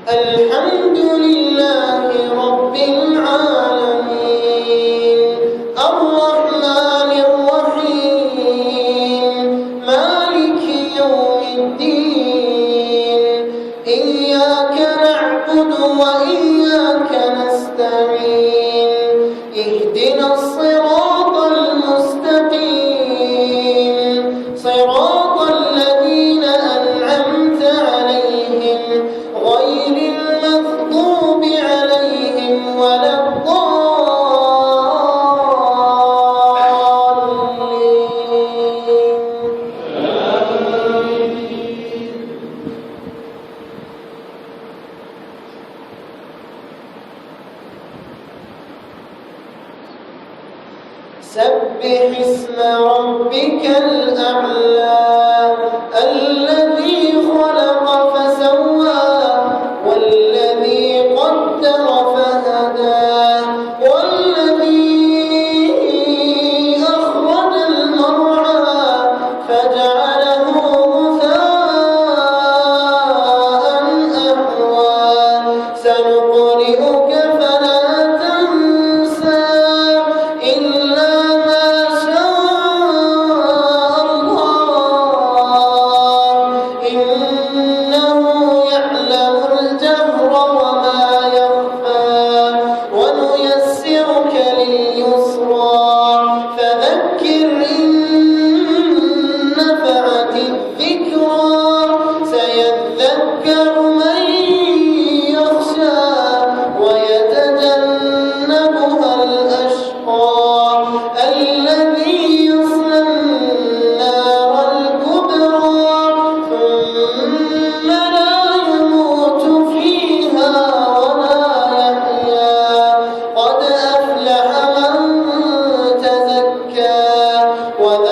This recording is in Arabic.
الحمد لله رب العالمين الرحمن الرحيم مالك يوم الدين إياك نعبد وإياك نستعين اهدنا الصراط المستقيم صراط الذين أنعمت عليهم غير المغضوب عليهم ولا الضالين. سبح اسم ربك الأعلى الذي خلق فسوى والذي قدر فهدى والذي أخرج المرعى فجعله غثاء أحوى سنقرئك فلا تنسى إلا ما شاء الله إنه يعلم الجهر وما يخفى ونيسرك لليسرى فذكر إن نفعت الذكرى سيذكر من يخشى ويتجنبها الأشقى الذي يصلى النار الكبرى ثم لا يموت فيها ولا يحيا قد أفلح من تزكى وذكر